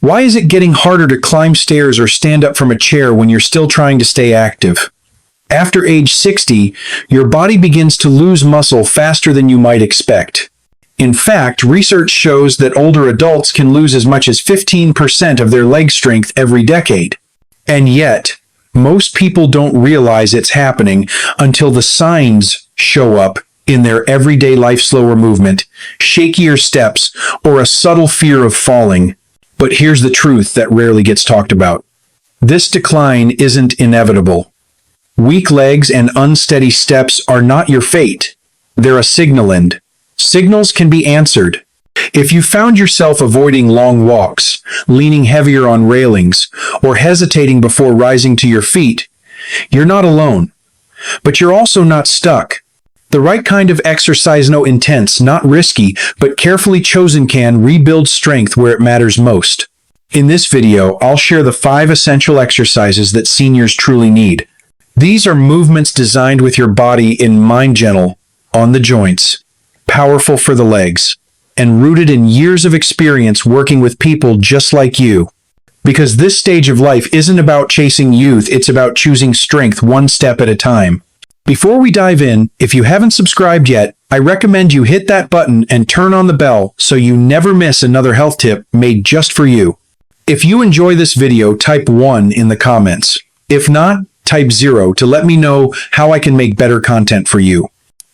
Why is it getting harder to climb stairs or stand up from a chair when you're still trying to stay active? After age 60, your body begins to lose muscle faster than you might expect. In fact, research shows that older adults can lose as much as 15% of their leg strength every decade. And yet, most people don't realize it's happening until the signs show up in their everyday life: slower movement, shakier steps, or a subtle fear of falling. But here's the truth that rarely gets talked about. This decline isn't inevitable. Weak legs and unsteady steps are not your fate. They're a signal, and signals can be answered. If you found yourself avoiding long walks, leaning heavier on railings, or hesitating before rising to your feet, you're not alone. But you're also not stuck. The right kind of exercise, no intense, not risky, but carefully chosen, can rebuild strength where it matters most. In this video, I'll share the 5 essential exercises that seniors truly need. These are movements designed with your body in mind, gentle on the joints, powerful for the legs, and rooted in years of experience working with people just like you. Because this stage of life isn't about chasing youth, it's about choosing strength one step at a time. Before we dive in, if you haven't subscribed yet, I recommend you hit that button and turn on the bell so you never miss another health tip made just for you. If you enjoy this video, type 1 in the comments. If not, type 0 to let me know how I can make better content for you.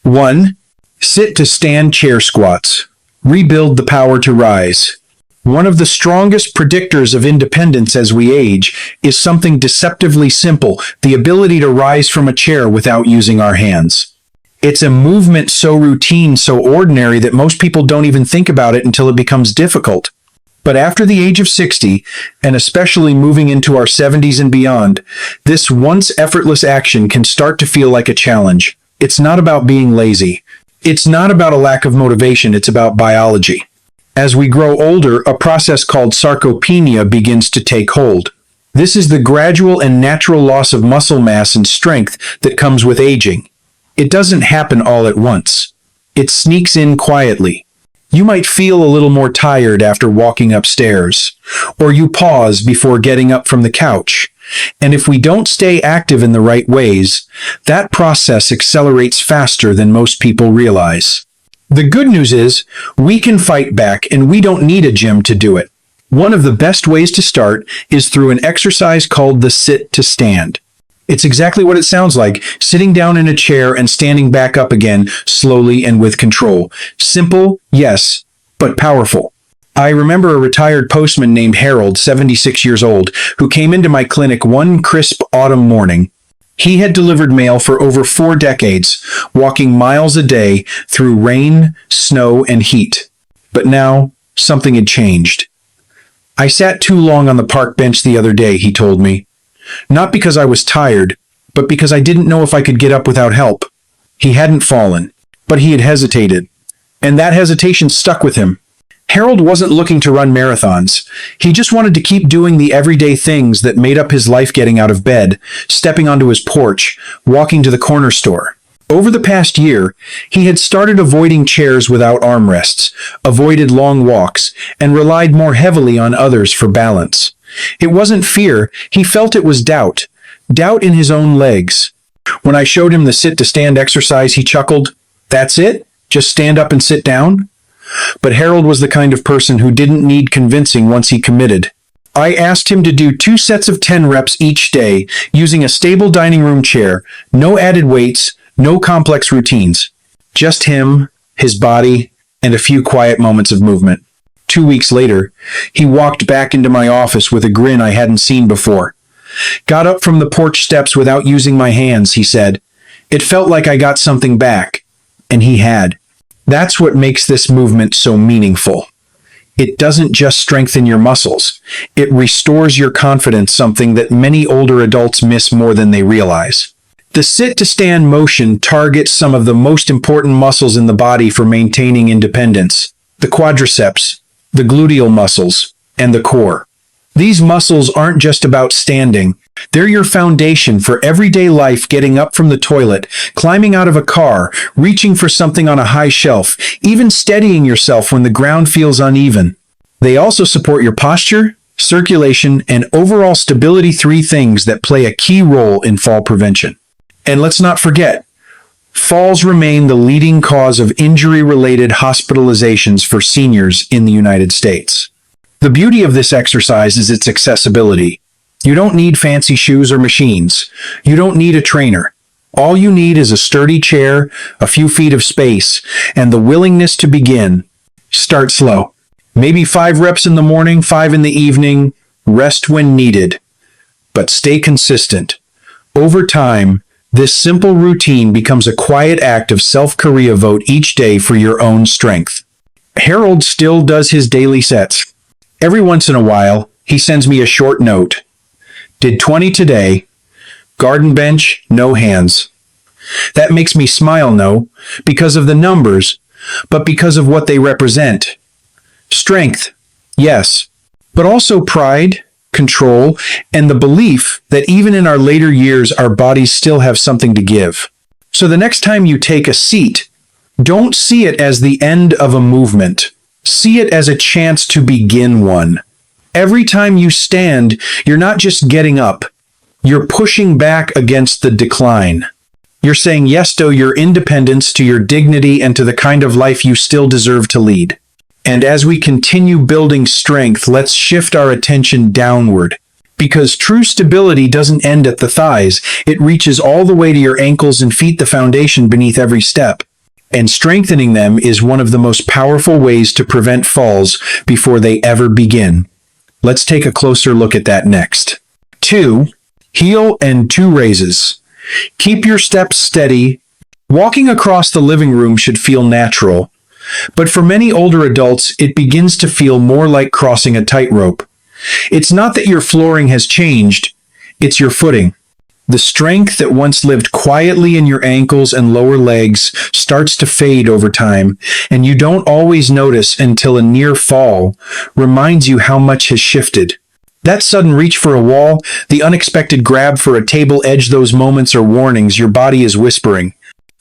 1. Sit to stand chair squats. Rebuild the power to rise. One of the strongest predictors of independence as we age is something deceptively simple: the ability to rise from a chair without using our hands. It's a movement so routine, so ordinary, that most people don't even think about it until it becomes difficult. But after the age of 60, and especially moving into our 70s and beyond, this once effortless action can start to feel like a challenge. It's not about being lazy. It's not about a lack of motivation, it's about biology. As we grow older, a process called sarcopenia begins to take hold. This is the gradual and natural loss of muscle mass and strength that comes with aging. It doesn't happen all at once. It sneaks in quietly. You might feel a little more tired after walking upstairs, or you pause before getting up from the couch. And if we don't stay active in the right ways, that process accelerates faster than most people realize. The good news is, we can fight back, and we don't need a gym to do it. One of the best ways to start is through an exercise called the sit to stand. It's exactly what it sounds like: sitting down in a chair and standing back up again, slowly and with control. Simple, yes, but powerful. I remember a retired postman named Harold, 76 years old, who came into my clinic one crisp autumn morning. He had delivered mail for over 4 decades, walking miles a day through rain, snow, and heat. But now, something had changed. "I sat too long on the park bench the other day," he told me. "Not because I was tired, but because I didn't know if I could get up without help." He hadn't fallen, but he had hesitated, and that hesitation stuck with him. Harold wasn't looking to run marathons. He just wanted to keep doing the everyday things that made up his life: getting out of bed, stepping onto his porch, walking to the corner store. Over the past year, he had started avoiding chairs without armrests, avoided long walks, and relied more heavily on others for balance. It wasn't fear, he felt it was doubt. Doubt in his own legs. When I showed him the sit-to-stand exercise, he chuckled. "That's it? Just stand up and sit down?" But Harold was the kind of person who didn't need convincing once he committed. I asked him to do 2 sets of 10 reps each day, using a stable dining room chair, no added weights, no complex routines. Just him, his body, and a few quiet moments of movement. 2 weeks later, he walked back into my office with a grin I hadn't seen before. "Got up from the porch steps without using my hands," he said. "It felt like I got something back." And he had. That's what makes this movement so meaningful. It doesn't just strengthen your muscles. It restores your confidence, something that many older adults miss more than they realize. The sit-to-stand motion targets some of the most important muscles in the body for maintaining independence: the quadriceps, the gluteal muscles, and the core. These muscles aren't just about standing. They're your foundation for everyday life: getting up from the toilet, climbing out of a car, reaching for something on a high shelf, even steadying yourself when the ground feels uneven. They also support your posture, circulation, and overall stability, three things that play a key role in fall prevention. And let's not forget, falls remain the leading cause of injury-related hospitalizations for seniors in the United States. The beauty of this exercise is its accessibility. You don't need fancy shoes or machines. You don't need a trainer. All you need is a sturdy chair, a few feet of space, and the willingness to begin. Start slow. Maybe 5 reps in the morning, 5 in the evening. Rest when needed. But stay consistent. Over time, this simple routine becomes a quiet act of self-care. Vote each day for your own strength. Harold still does his daily sets. Every once in a while, he sends me a short note. Did 20 today. Garden bench, no hands. That makes me smile, no, because of the numbers, but because of what they represent. Strength, yes, but also pride, control, and the belief that even in our later years, our bodies still have something to give. So the next time you take a seat, don't see it as the end of a movement. See it as a chance to begin one. Every time you stand, you're not just getting up. You're pushing back against the decline. You're saying yes to your independence, to your dignity, and to the kind of life you still deserve to lead. And as we continue building strength, let's shift our attention downward. Because true stability doesn't end at the thighs. It reaches all the way to your ankles and feet, the foundation beneath every step. And strengthening them is one of the most powerful ways to prevent falls before they ever begin. Let's take a closer look at that next. 2. Heel and 2 raises. Keep your steps steady. Walking across the living room should feel natural, but for many older adults, it begins to feel more like crossing a tightrope. It's not that your flooring has changed, it's your footing. The strength that once lived quietly in your ankles and lower legs starts to fade over time, and you don't always notice until a near fall reminds you how much has shifted. That sudden reach for a wall, the unexpected grab for a table edge, those moments are warnings your body is whispering.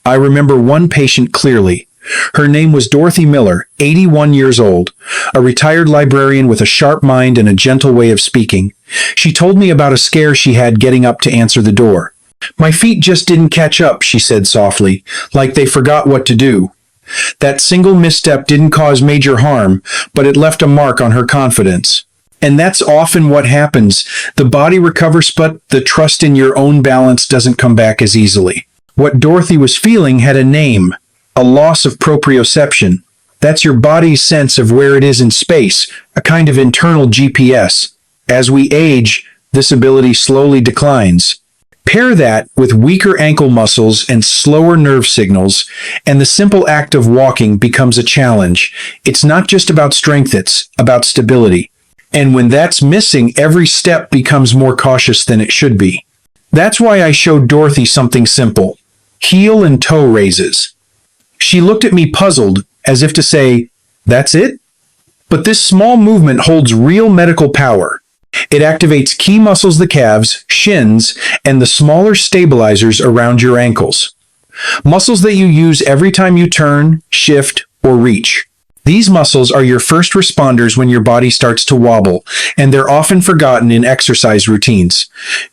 I remember one patient clearly. Her name was Dorothy Miller, 81 years old, a retired librarian with a sharp mind and a gentle way of speaking. She told me about a scare she had getting up to answer the door. My feet just didn't catch up, she said softly, like they forgot what to do. That single misstep didn't cause major harm, but it left a mark on her confidence. And that's often what happens. The body recovers, but the trust in your own balance doesn't come back as easily. What Dorothy was feeling had a name. A loss of proprioception. That's your body's sense of where it is in space, a kind of internal GPS. As we age, this ability slowly declines. Pair that with weaker ankle muscles and slower nerve signals, and the simple act of walking becomes a challenge. It's not just about strength, it's about stability. And when that's missing, every step becomes more cautious than it should be. That's why I showed Dorothy something simple. Heel and toe raises. She looked at me puzzled, as if to say, "That's it?" But this small movement holds real medical power. It activates key muscles, the calves, shins, and the smaller stabilizers around your ankles. Muscles that you use every time you turn, shift, or reach. These muscles are your first responders when your body starts to wobble, and they're often forgotten in exercise routines.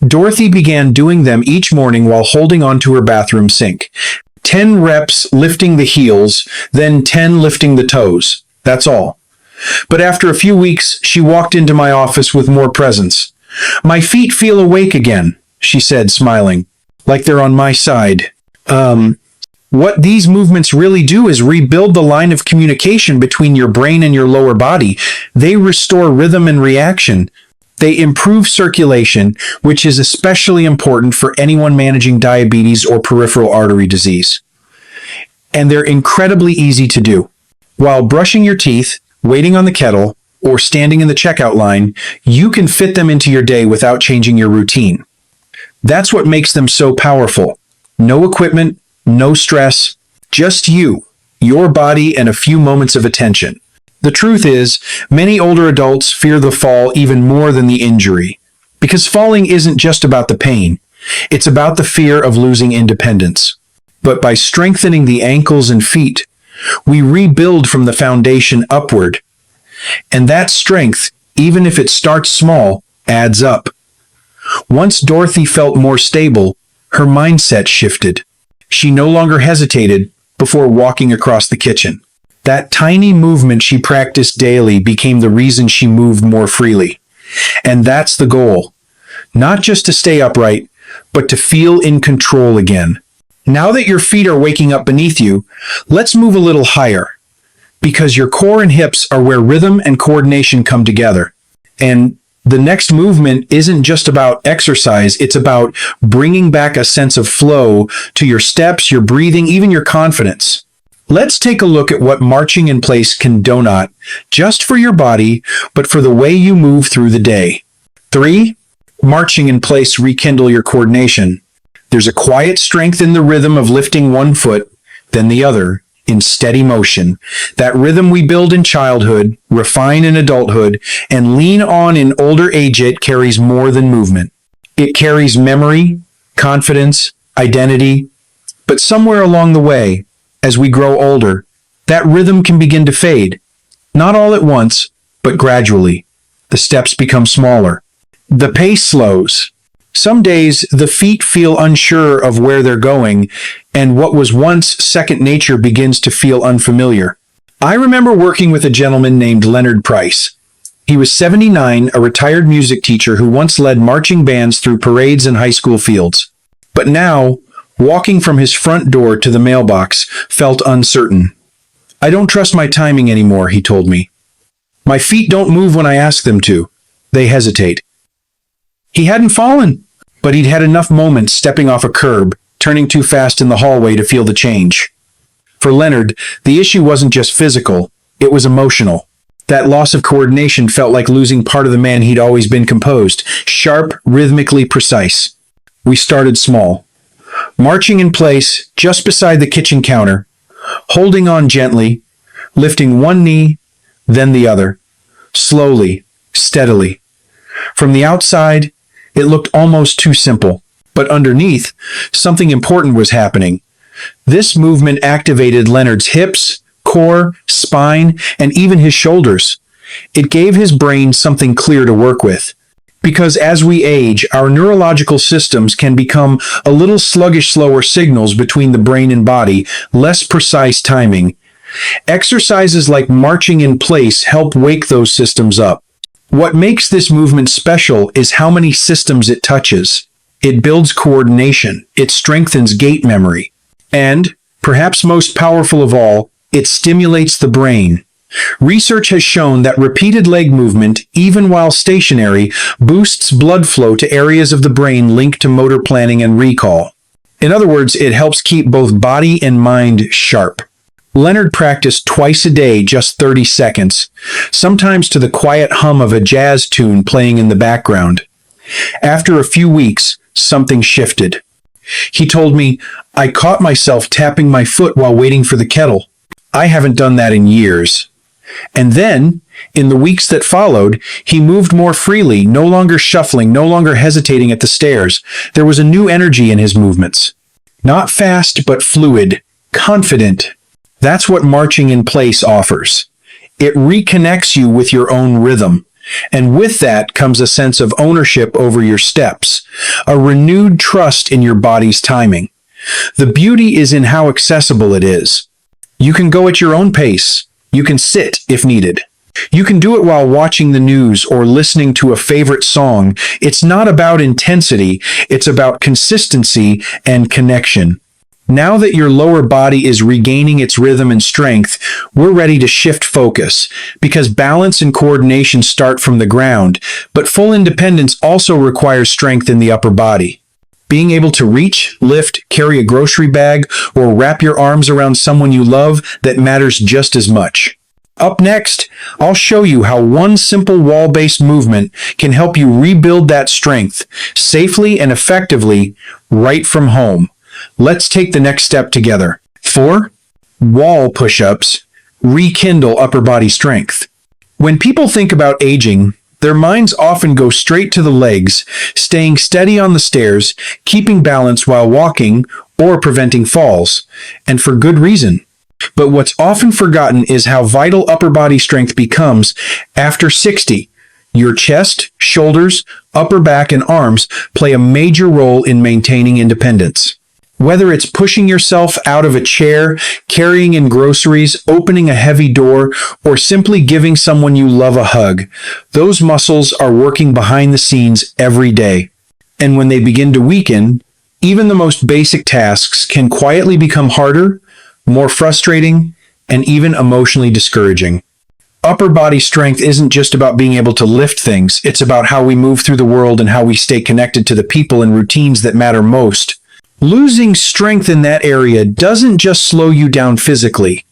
Dorothy began doing them each morning while holding onto her bathroom sink. 10 reps lifting the heels, then 10 lifting the toes. That's all. But after a few weeks, she walked into my office with more presence. "My feet feel awake again," she said, smiling, "like they're on my side." What these movements really do is rebuild the line of communication between your brain and your lower body. They restore rhythm and reaction. They improve circulation, which is especially important for anyone managing diabetes or peripheral artery disease. And they're incredibly easy to do. While brushing your teeth, waiting on the kettle, or standing in the checkout line, you can fit them into your day without changing your routine. That's what makes them so powerful. No equipment, no stress, just you, your body, and a few moments of attention. The truth is, many older adults fear the fall even more than the injury. Because falling isn't just about the pain, it's about the fear of losing independence. But by strengthening the ankles and feet, we rebuild from the foundation upward. And that strength even if it starts small, adds up. Once Dorothy felt more stable, her mindset shifted. She no longer hesitated before walking across the kitchen. That tiny movement she practiced daily became the reason she moved more freely. And that's the goal. Not just to stay upright, but to feel in control again. Now that your feet are waking up beneath you, let's move a little higher. Because your core and hips are where rhythm and coordination come together. And the next movement isn't just about exercise, it's about bringing back a sense of flow to your steps, your breathing, even your confidence. Let's take a look at what marching in place can do not just for your body, but for the way you move through the day. 3. Marching in place rekindle your coordination. There's a quiet strength in the rhythm of lifting one foot, then the other, in steady motion. That rhythm we build in childhood, refine in adulthood, and lean on in older age. It carries more than movement. It carries memory, confidence, identity. But somewhere along the way, as we grow older, that rhythm can begin to fade. Not all at once, but gradually. The steps become smaller. The pace slows. Some days, the feet feel unsure of where they're going, and what was once second nature begins to feel unfamiliar. I remember working with a gentleman named Leonard Price. He was 79, a retired music teacher who once led marching bands through parades and high school fields. But now, walking from his front door to the mailbox felt uncertain. "I don't trust my timing anymore," he told me. "My feet don't move when I ask them to. They hesitate." He hadn't fallen, but he'd had enough moments stepping off a curb, turning too fast in the hallway to feel the change. For Leonard, the issue wasn't just physical, it was emotional. That loss of coordination felt like losing part of the man he'd always been: composed, sharp, rhythmically precise. We started small, marching in place just beside the kitchen counter, holding on gently, lifting one knee, then the other, slowly, steadily. From the outside, it looked almost too simple, but underneath, something important was happening. This movement activated Leonard's hips, core, spine, and even his shoulders. It gave his brain something clear to work with. Because as we age, our neurological systems can become a little sluggish, slower signals between the brain and body, less precise timing. Exercises like marching in place help wake those systems up. What makes this movement special is how many systems it touches. It builds coordination, it strengthens gait memory, and, perhaps most powerful of all, it stimulates the brain. Research has shown that repeated leg movement, even while stationary, boosts blood flow to areas of the brain linked to motor planning and recall. In other words, it helps keep both body and mind sharp. Leonard practiced twice a day, just 30 seconds, sometimes to the quiet hum of a jazz tune playing in the background. After a few weeks, something shifted. He told me, "I caught myself tapping my foot while waiting for the kettle. I haven't done that in years." And then, in the weeks that followed, he moved more freely, no longer shuffling, no longer hesitating at the stairs. There was a new energy in his movements. Not fast, but fluid, confident. That's what marching in place offers. It reconnects you with your own rhythm. And with that comes a sense of ownership over your steps, a renewed trust in your body's timing. The beauty is in how accessible it is. You can go at your own pace. You can sit if needed. You can do it while watching the news or listening to a favorite song. It's not about intensity, it's about consistency and connection. Now that your lower body is regaining its rhythm and strength, we're ready to shift focus, because balance and coordination start from the ground, but full independence also requires strength in the upper body. Being able to reach, lift, carry a grocery bag, or wrap your arms around someone you love, that matters just as much. Up next, I'll show you how one simple wall-based movement can help you rebuild that strength safely and effectively right from home. Let's take the next step together. 4. Wall push-ups. Rekindle upper body strength. When people think about aging, their minds often go straight to the legs, staying steady on the stairs, keeping balance while walking, or preventing falls. And for good reason. But what's often forgotten is how vital upper body strength becomes after 60. Your chest, shoulders, upper back, and arms play a major role in maintaining independence. Whether it's pushing yourself out of a chair, carrying in groceries, opening a heavy door, or simply giving someone you love a hug, those muscles are working behind the scenes every day. And when they begin to weaken, even the most basic tasks can quietly become harder, more frustrating, and even emotionally discouraging. Upper body strength isn't just about being able to lift things, it's about how we move through the world and how we stay connected to the people and routines that matter most. Losing strength in that area doesn't just slow you down physically.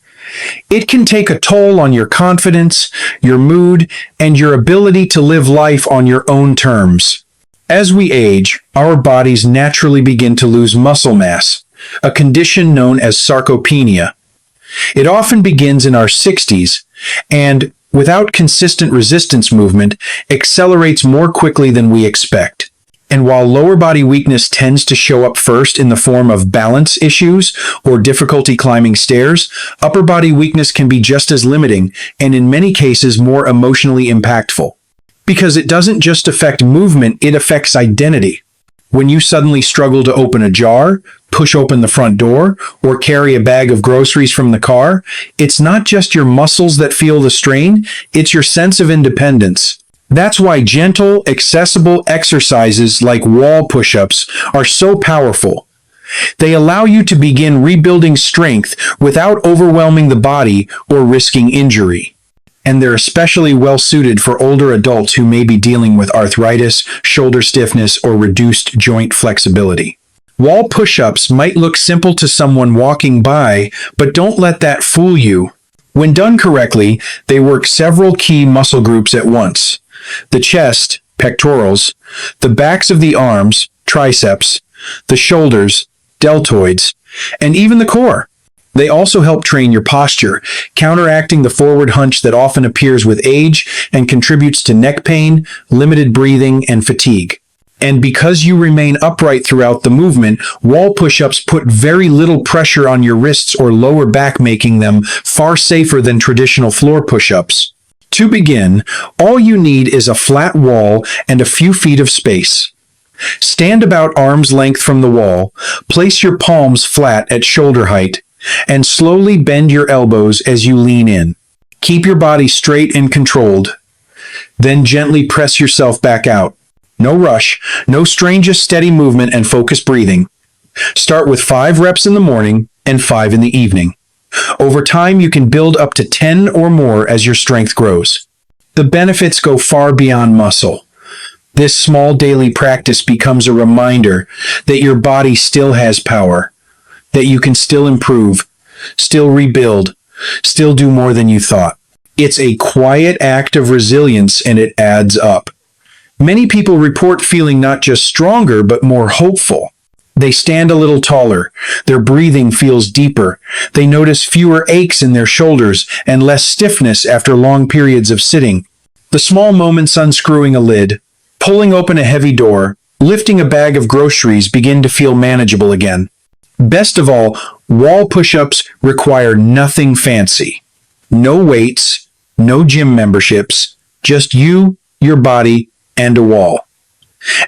It can take a toll on your confidence, your mood, and your ability to live life on your own terms. As we age, our bodies naturally begin to lose muscle mass, a condition known as sarcopenia. It often begins in our 60s and, without consistent resistance movement, accelerates more quickly than we expect. And while lower body weakness tends to show up first in the form of balance issues or difficulty climbing stairs, upper body weakness can be just as limiting and in many cases more emotionally impactful. Because it doesn't just affect movement, it affects identity. When you suddenly struggle to open a jar, push open the front door, or carry a bag of groceries from the car, it's not just your muscles that feel the strain, it's your sense of independence. That's why gentle, accessible exercises like wall push-ups are so powerful. They allow you to begin rebuilding strength without overwhelming the body or risking injury. And they're especially well suited for older adults who may be dealing with arthritis, shoulder stiffness, or reduced joint flexibility. Wall push-ups might look simple to someone walking by, but don't let that fool you. When done correctly, they work several key muscle groups at once: the chest, pectorals, the backs of the arms, triceps, the shoulders, deltoids, and even the core. They also help train your posture, counteracting the forward hunch that often appears with age and contributes to neck pain, limited breathing, and fatigue. And because you remain upright throughout the movement, wall push-ups put very little pressure on your wrists or lower back, making them far safer than traditional floor push-ups. To begin, all you need is a flat wall and a few feet of space. Stand about arm's length from the wall, place your palms flat at shoulder height, and slowly bend your elbows as you lean in. Keep your body straight and controlled. Then gently press yourself back out. No rush, no strain, just steady movement and focused breathing. Start with 5 reps in the morning and 5 in the evening. Over time, you can build up to 10 or more as your strength grows. The benefits go far beyond muscle. This small daily practice becomes a reminder that your body still has power, that you can still improve, still rebuild, still do more than you thought. It's a quiet act of resilience, and it adds up. Many people report feeling not just stronger, but more hopeful. They stand a little taller, their breathing feels deeper, they notice fewer aches in their shoulders and less stiffness after long periods of sitting. The small moments, unscrewing a lid, pulling open a heavy door, lifting a bag of groceries, begin to feel manageable again. Best of all, wall push-ups require nothing fancy. No weights, no gym memberships, just you, your body, and a wall.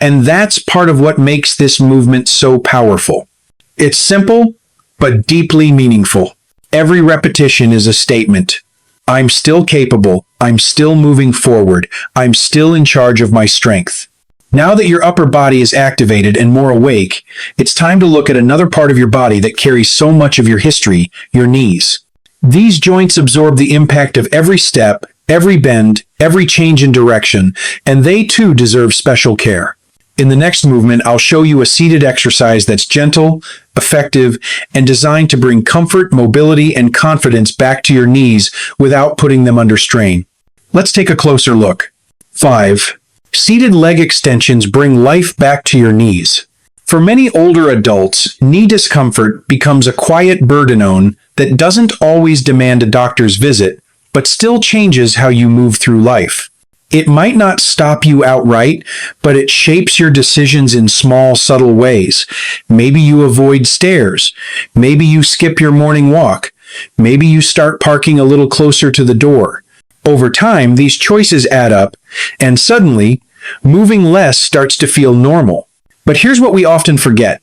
And that's part of what makes this movement so powerful. It's simple, but deeply meaningful. Every repetition is a statement. I'm still capable. I'm still moving forward. I'm still in charge of my strength. Now that your upper body is activated and more awake, it's time to look at another part of your body that carries so much of your history, your knees. These joints absorb the impact of every step, every bend, every change in direction, and they too deserve special care. In the next movement, I'll show you a seated exercise that's gentle, effective, and designed to bring comfort, mobility, and confidence back to your knees without putting them under strain. Let's take a closer look. 5. Seated leg extensions bring life back to your knees. For many older adults, knee discomfort becomes a quiet burden that doesn't always demand a doctor's visit, but still changes how you move through life. It might not stop you outright, but it shapes your decisions in small, subtle ways. Maybe you avoid stairs. Maybe you skip your morning walk. Maybe you start parking a little closer to the door. Over time, these choices add up, and suddenly, moving less starts to feel normal. But here's what we often forget.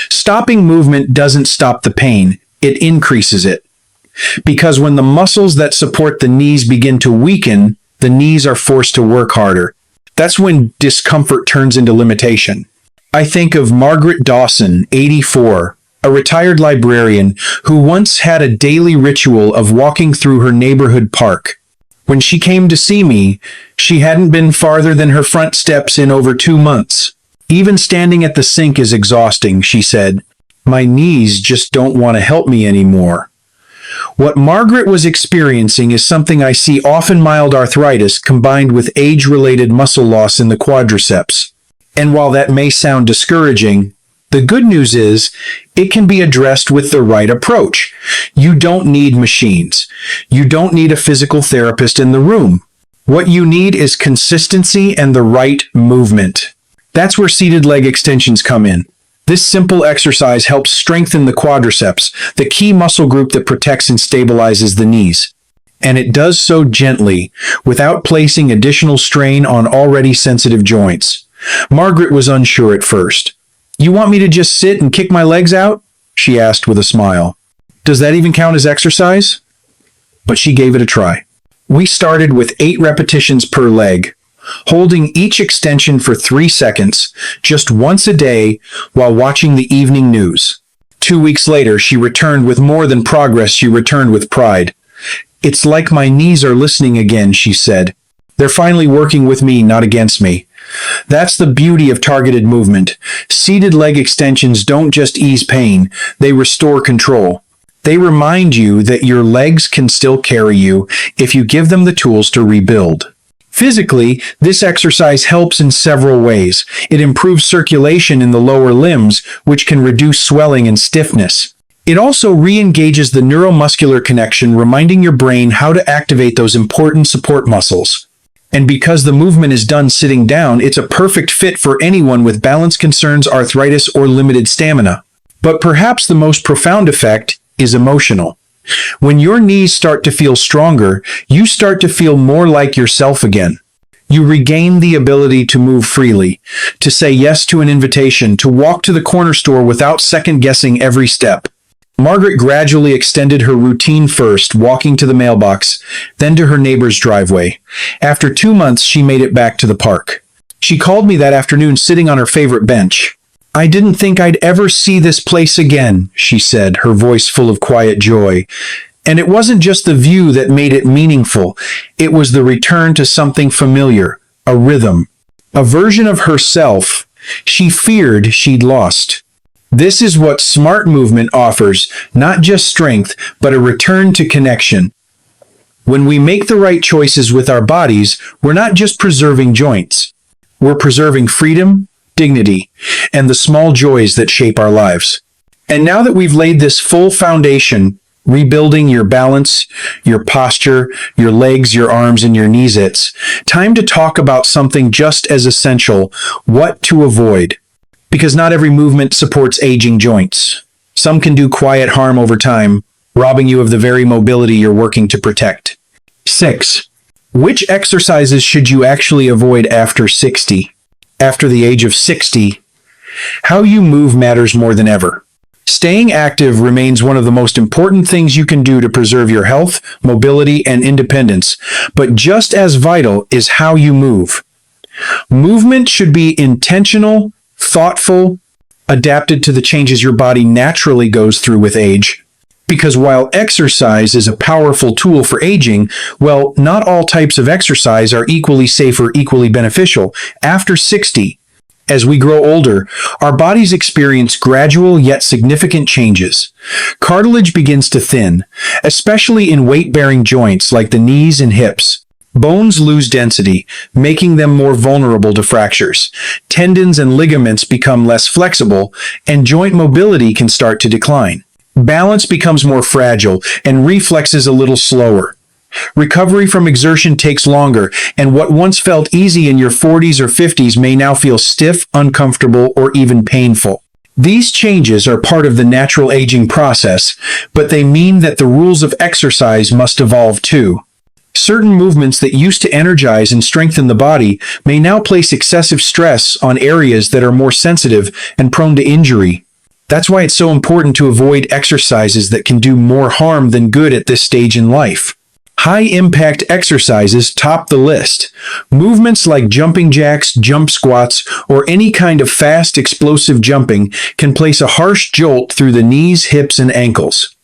Stopping movement doesn't stop the pain, it increases it. Because when the muscles that support the knees begin to weaken, the knees are forced to work harder. That's when discomfort turns into limitation. I think of Margaret Dawson, 84, a retired librarian who once had a daily ritual of walking through her neighborhood park. When she came to see me, she hadn't been farther than her front steps in over 2 months. Even standing at the sink is exhausting, she said. My knees just don't want to help me anymore. What Margaret was experiencing is something I see often: mild arthritis combined with age-related muscle loss in the quadriceps. And while that may sound discouraging, the good news is it can be addressed with the right approach. You don't need machines. You don't need a physical therapist in the room. What you need is consistency and the right movement. That's where seated leg extensions come in. This simple exercise helps strengthen the quadriceps, the key muscle group that protects and stabilizes the knees. And it does so gently, without placing additional strain on already sensitive joints. Margaret was unsure at first. You want me to just sit and kick my legs out? She asked with a smile. Does that even count as exercise? But she gave it a try. We started with 8 repetitions per leg, holding each extension for 3 seconds, just once a day, while watching the evening news. 2 weeks later, she returned with more than progress. She returned with pride. It's like my knees are listening again, she said. They're finally working with me, not against me. That's the beauty of targeted movement. Seated leg extensions don't just ease pain, they restore control. They remind you that your legs can still carry you if you give them the tools to rebuild. Physically, this exercise helps in several ways. It improves circulation in the lower limbs, which can reduce swelling and stiffness. It also re-engages the neuromuscular connection, reminding your brain how to activate those important support muscles. And because the movement is done sitting down, it's a perfect fit for anyone with balance concerns, arthritis, or limited stamina. But perhaps the most profound effect is emotional. When your knees start to feel stronger, you start to feel more like yourself again. You regain the ability to move freely, to say yes to an invitation, to walk to the corner store without second-guessing every step. Margaret gradually extended her routine, first walking to the mailbox, then to her neighbor's driveway. After 2 months, she made it back to the park. She called me that afternoon sitting on her favorite bench. I didn't think I'd ever see this place again, she said, her voice full of quiet joy. And it wasn't just the view that made it meaningful. It was the return to something familiar, a rhythm, a version of herself she feared she'd lost. This is what smart movement offers, not just strength, but a return to connection. When we make the right choices with our bodies, we're not just preserving joints. We're preserving freedom, dignity, and the small joys that shape our lives. And now that we've laid this full foundation, rebuilding your balance, your posture, your legs, your arms, and your knees, it's time to talk about something just as essential: what to avoid. Because not every movement supports aging joints. Some can do quiet harm over time, robbing you of the very mobility you're working to protect. 6. Which exercises should you actually avoid after 60? After the age of 60, how you move matters more than ever. Staying active remains one of the most important things you can do to preserve your health, mobility, and independence. But just as vital is how you move. Movement should be intentional, thoughtful, adapted to the changes your body naturally goes through with age. Because while exercise is a powerful tool for aging, well, not all types of exercise are equally safe or equally beneficial. After 60, as we grow older, our bodies experience gradual yet significant changes. Cartilage begins to thin, especially in weight-bearing joints like the knees and hips. Bones lose density, making them more vulnerable to fractures. Tendons and ligaments become less flexible, and joint mobility can start to decline. Balance becomes more fragile, and reflexes a little slower. Recovery from exertion takes longer, and what once felt easy in your 40s or 50s may now feel stiff, uncomfortable, or even painful. These changes are part of the natural aging process, but they mean that the rules of exercise must evolve too. Certain movements that used to energize and strengthen the body may now place excessive stress on areas that are more sensitive and prone to injury. That's why it's so important to avoid exercises that can do more harm than good at this stage in life. High-impact exercises top the list. Movements like jumping jacks, jump squats, or any kind of fast, explosive jumping can place a harsh jolt through the knees, hips, and ankles.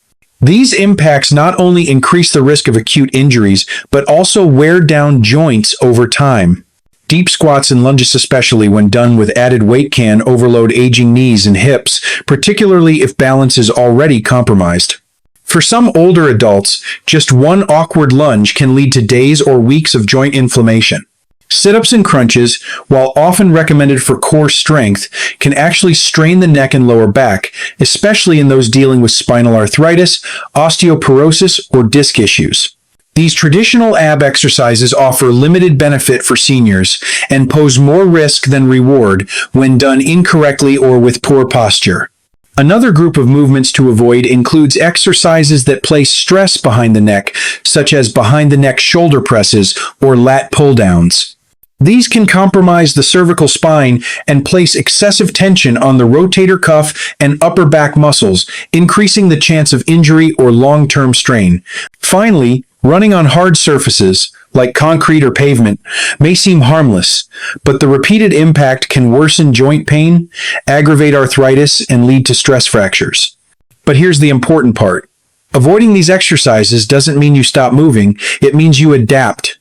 These impacts not only increase the risk of acute injuries, but also wear down joints over time. Deep squats and lunges, especially when done with added weight, can overload aging knees and hips, particularly if balance is already compromised. For some older adults, just one awkward lunge can lead to days or weeks of joint inflammation. Sit-ups and crunches, while often recommended for core strength, can actually strain the neck and lower back, especially in those dealing with spinal arthritis, osteoporosis, or disc issues. These traditional ab exercises offer limited benefit for seniors and pose more risk than reward when done incorrectly or with poor posture. Another group of movements to avoid includes exercises that place stress behind the neck, such as behind the neck shoulder presses or lat pull-downs. These can compromise the cervical spine and place excessive tension on the rotator cuff and upper back muscles, increasing the chance of injury or long-term strain. Finally, running on hard surfaces, like concrete or pavement, may seem harmless, but the repeated impact can worsen joint pain, aggravate arthritis, and lead to stress fractures. But here's the important part. Avoiding these exercises doesn't mean you stop moving, it means you adapt.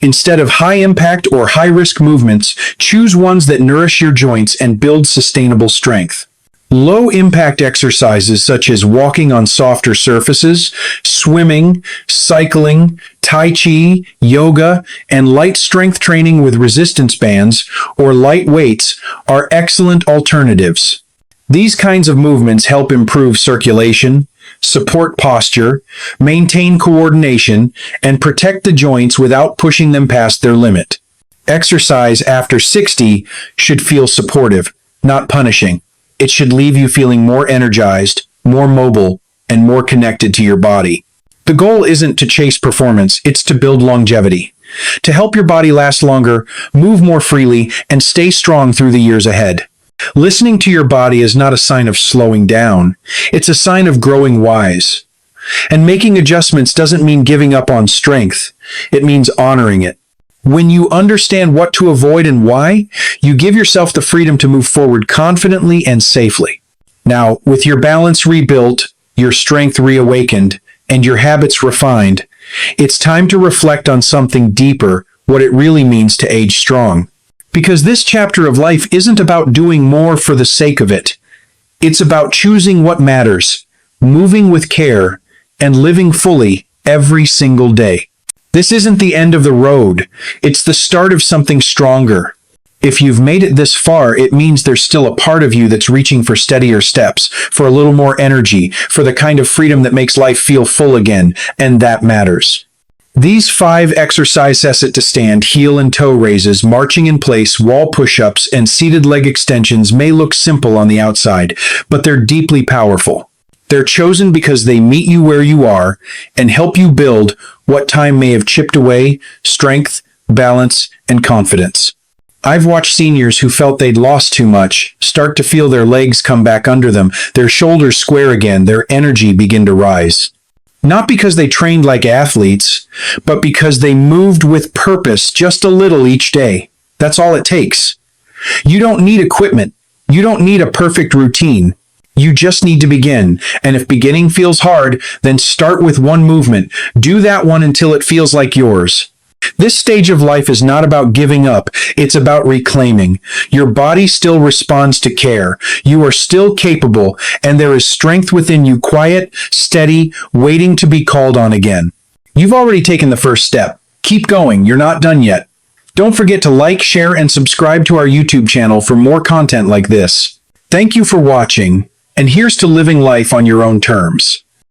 Instead of high-impact or high-risk movements, choose ones that nourish your joints and build sustainable strength. Low-impact exercises such as walking on softer surfaces, swimming, cycling, tai chi, yoga, and light strength training with resistance bands or light weights are excellent alternatives. These kinds of movements help improve circulation, support posture, maintain coordination, and protect the joints without pushing them past their limit. Exercise after 60 should feel supportive, not punishing. It should leave you feeling more energized, more mobile, and more connected to your body. The goal isn't to chase performance, it's to build longevity. To help your body last longer, move more freely, and stay strong through the years ahead. Listening to your body is not a sign of slowing down. It's a sign of growing wise. And making adjustments doesn't mean giving up on strength. It means honoring it. When you understand what to avoid and why, you give yourself the freedom to move forward confidently and safely. Now, with your balance rebuilt, your strength reawakened, and your habits refined, it's time to reflect on something deeper, what it really means to age strong. Because this chapter of life isn't about doing more for the sake of it. It's about choosing what matters, moving with care, and living fully every single day. This isn't the end of the road. It's the start of something stronger. If you've made it this far, it means there's still a part of you that's reaching for steadier steps, for a little more energy, for the kind of freedom that makes life feel full again, and that matters. These 5 exercise set to stand, heel and toe raises, marching in place, wall push-ups, and seated leg extensions may look simple on the outside, but they're deeply powerful. They're chosen because they meet you where you are and help you build what time may have chipped away: strength, balance, and confidence. I've watched seniors who felt they'd lost too much start to feel their legs come back under them, their shoulders square again, their energy begin to rise. Not because they trained like athletes, but because they moved with purpose just a little each day. That's all it takes. You don't need equipment. You don't need a perfect routine. You just need to begin. And if beginning feels hard, then start with one movement. Do that one until it feels like yours. This stage of life is not about giving up. It's about reclaiming. Your body still responds to care. You are still capable, and there is strength within you, quiet, steady, waiting to be called on again. You've already taken the first step. Keep going. You're not done yet. Don't forget to like, share, and subscribe to our YouTube channel for more content like this. Thank you for watching, and here's to living life on your own terms.